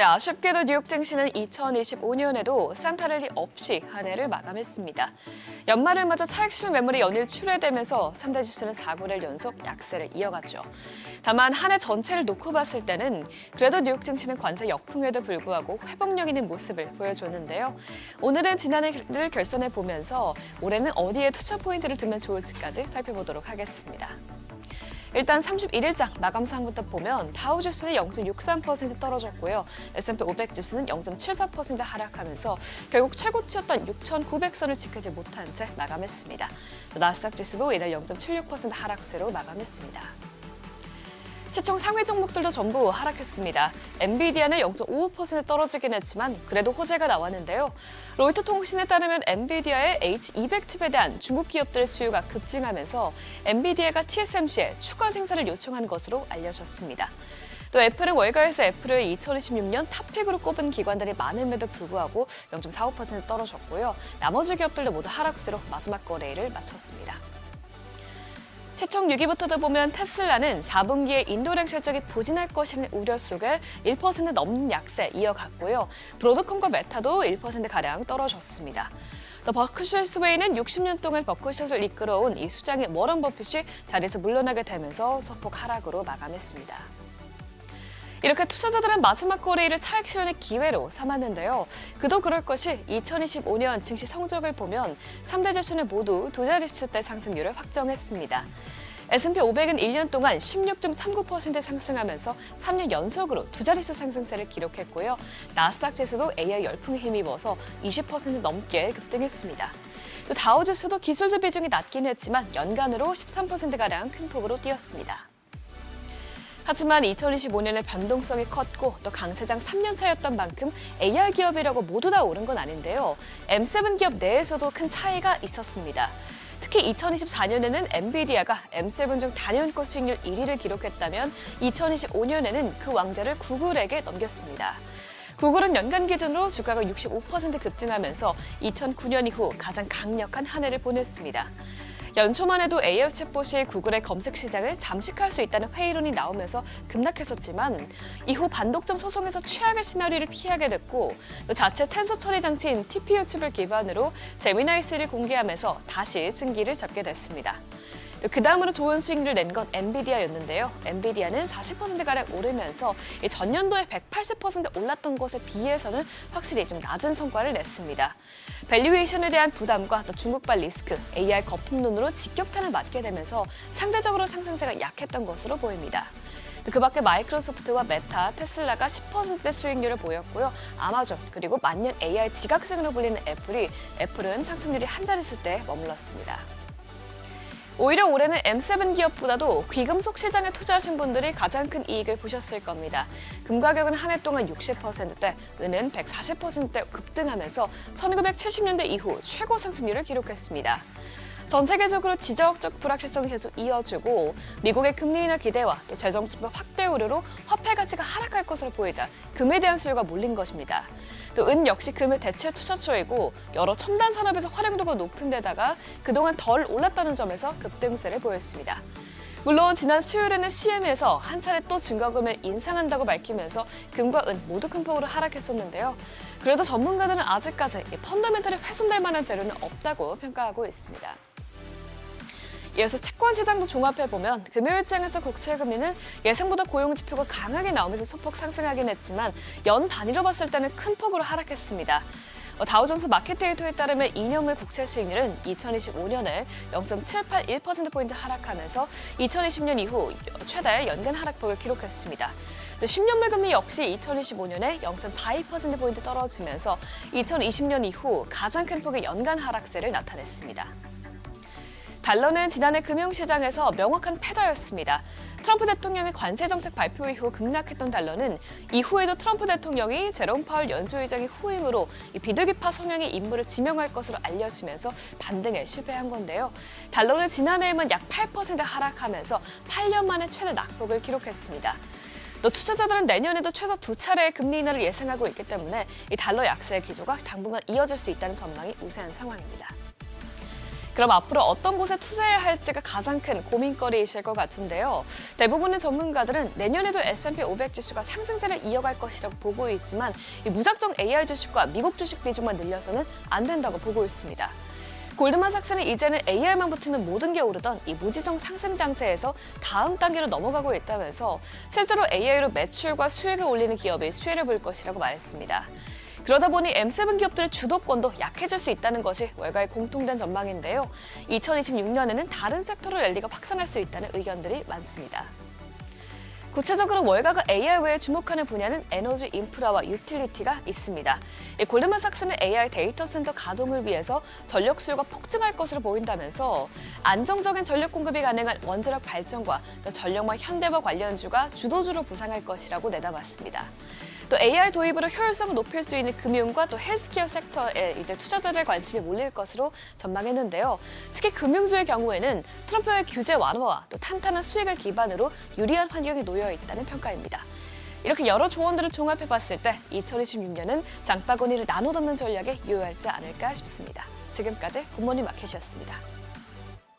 네, 아쉽게도 뉴욕 증시는 2025년에도 산타랠리 없이 한 해를 마감했습니다. 연말을 맞아 차익실 매물이 연일 출회되면서 3대 지수는 4거래일 연속 약세를 이어갔죠. 다만 한 해 전체를 놓고 봤을 때는 그래도 뉴욕 증시는 관세 역풍에도 불구하고 회복력 있는 모습을 보여줬는데요. 오늘은 지난해를 결선해 보면서 올해는 어디에 투자 포인트를 두면 좋을지까지 살펴보도록 하겠습니다. 일단 31일장 마감 상부터 보면 다우 지수는 0.63% 떨어졌고요. S&P 500 지수는 0.74% 하락하면서 결국 최고치였던 6,900선을 지키지 못한 채 마감했습니다. 나스닥 지수도 이날 0.76% 하락세로 마감했습니다. 시총 상위 종목들도 전부 하락했습니다. 엔비디아는 0.55% 떨어지긴 했지만 그래도 호재가 나왔는데요. 로이터 통신에 따르면 엔비디아의 H200 칩에 대한 중국 기업들의 수요가 급증하면서 엔비디아가 TSMC에 추가 생산을 요청한 것으로 알려졌습니다. 또 애플은 월가에서 애플을 2026년 탑픽으로 꼽은 기관들이 많음에도 불구하고 0.45% 떨어졌고요. 나머지 기업들도 모두 하락세로 마지막 거래일을 마쳤습니다. 시총 6위부터도 보면 테슬라는 4분기에 인도령 실적이 부진할 것이라는 우려 속에 1% 넘는 약세 이어갔고요. 브로드컴과 메타도 1%가량 떨어졌습니다. 또 버크셔 스웨이는 60년 동안 버크셔를 이끌어온 이 수장인 워런 버핏이 자리에서 물러나게 되면서 소폭 하락으로 마감했습니다. 이렇게 투자자들은 마지막 거래일을 차익 실현의 기회로 삼았는데요. 그도 그럴 것이 2025년 증시 성적을 보면 3대 지수는 모두 두 자릿수대 상승률을 확정했습니다. S&P 500은 1년 동안 16.39% 상승하면서 3년 연속으로 두 자릿수 상승세를 기록했고요. 나스닥 지수도 AI 열풍에 힘입어서 20% 넘게 급등했습니다. 또 다우 지수도 기술주 비중이 낮긴 했지만 연간으로 13%가량 큰 폭으로 뛰었습니다. 하지만 2025년의 변동성이 컸고 또 강세장 3년차였던 만큼 AI 기업이라고 모두 다 오른 건 아닌데요. M7 기업 내에서도 큰 차이가 있었습니다. 특히 2024년에는 엔비디아가 M7 중 단연코 수익률 1위를 기록했다면 2025년에는 그 왕좌를 구글에게 넘겼습니다. 구글은 연간 기준으로 주가가 65% 급등하면서 2009년 이후 가장 강력한 한 해를 보냈습니다. 연초만 해도 AI 챗봇이 구글의 검색 시장을 잠식할 수 있다는 회의론이 나오면서 급락했었지만 이후 반독점 소송에서 최악의 시나리오를 피하게 됐고 또 자체 텐서 처리 장치인 TPU 칩을 기반으로 제미나이3를 공개하면서 다시 승기를 잡게 됐습니다. 그 다음으로 좋은 수익률을 낸 건 엔비디아였는데요. 엔비디아는 40%가량 오르면서 전년도에 180% 올랐던 것에 비해서는 확실히 좀 낮은 성과를 냈습니다. 밸류에이션에 대한 부담과 또 중국발 리스크, AI 거품론으로 직격탄을 맞게 되면서 상대적으로 상승세가 약했던 것으로 보입니다. 그 밖에 마이크로소프트와 메타, 테슬라가 10%대 수익률을 보였고요. 아마존, 그리고 만년 AI 지각생으로 불리는 애플은 상승률이 한 자릿수대에 머물렀습니다. 오히려 올해는 M7 기업보다도 귀금속 시장에 투자하신 분들이 가장 큰 이익을 보셨을 겁니다. 금 가격은 한 해 동안 60%대, 은은 140%대 급등하면서 1970년대 이후 최고 상승률을 기록했습니다. 전 세계적으로 지정학적 불확실성이 계속 이어지고 미국의 금리 인하 기대와 또 재정 수급 확대 우려로 화폐 가치가 하락할 것으로 보이자 금에 대한 수요가 몰린 것입니다. 또 은 역시 금의 대체 투자처이고 여러 첨단 산업에서 활용도가 높은 데다가 그동안 덜 올랐다는 점에서 급등세를 보였습니다. 물론 지난 수요일에는 CM에서 한 차례 또 증거금을 인상한다고 밝히면서 금과 은 모두 큰 폭으로 하락했었는데요. 그래도 전문가들은 아직까지 펀더멘털이 훼손될 만한 재료는 없다고 평가하고 있습니다. 이어서 채권 시장도 종합해보면 금요일장에서 국채 금리는 예상보다 고용 지표가 강하게 나오면서 소폭 상승하긴 했지만 연 단위로 봤을 때는 큰 폭으로 하락했습니다. 다우존스 마켓데이터에 따르면 2년물 국채 수익률은 2025년에 0.781%포인트 하락하면서 2020년 이후 최다의 연간 하락폭을 기록했습니다. 또 10년물 금리 역시 2025년에 0.42%포인트 떨어지면서 2020년 이후 가장 큰 폭의 연간 하락세를 나타냈습니다. 달러는 지난해 금융시장에서 명확한 패자였습니다. 트럼프 대통령의 관세 정책 발표 이후 급락했던 달러는 이후에도 트럼프 대통령이 제롬 파월 연준의장의 후임으로 비둘기파 성향의 인물을 지명할 것으로 알려지면서 반등에 실패한 건데요. 달러는 지난해에만 약 8% 하락하면서 8년 만에 최대 낙폭을 기록했습니다. 또 투자자들은 내년에도 최소 2차례의 금리 인하를 예상하고 있기 때문에 이 달러 약세의 기조가 당분간 이어질 수 있다는 전망이 우세한 상황입니다. 그럼 앞으로 어떤 곳에 투자해야 할지가 가장 큰 고민거리이실 것 같은데요. 대부분의 전문가들은 내년에도 S&P 500 지수가 상승세를 이어갈 것이라고 보고 있지만 이 무작정 AI 주식과 미국 주식 비중만 늘려서는 안 된다고 보고 있습니다. 골드만삭스는 이제는 AI만 붙으면 모든 게 오르던 이 무지성 상승 장세에서 다음 단계로 넘어가고 있다면서 실제로 AI로 매출과 수익을 올리는 기업이 수혜를 볼 것이라고 말했습니다. 그러다 보니 M7 기업들의 주도권도 약해질 수 있다는 것이 월가의 공통된 전망인데요. 2026년에는 다른 섹터로 랠리가 확산할 수 있다는 의견들이 많습니다. 구체적으로 월가가 AI 외에 주목하는 분야는 에너지 인프라와 유틸리티가 있습니다. 골드만삭스는 AI 데이터 센터 가동을 위해서 전력 수요가 폭증할 것으로 보인다면서 안정적인 전력 공급이 가능한 원자력 발전과 또 전력망 현대화 관련주가 주도주로 부상할 것이라고 내다봤습니다. 또 AI 도입으로 효율성을 높일 수 있는 금융과 또 헬스케어 섹터에 이제 투자자들 관심이 몰릴 것으로 전망했는데요. 특히 금융주의 경우에는 트럼프의 규제 완화와 또 탄탄한 수익을 기반으로 유리한 환경이 놓여 있다는 평가입니다. 이렇게 여러 조언들을 종합해봤을 때 2026년은 장바구니를 나눠 담는 전략에 유효하지 않을까 싶습니다. 지금까지 굿모닝 마켓이었습니다.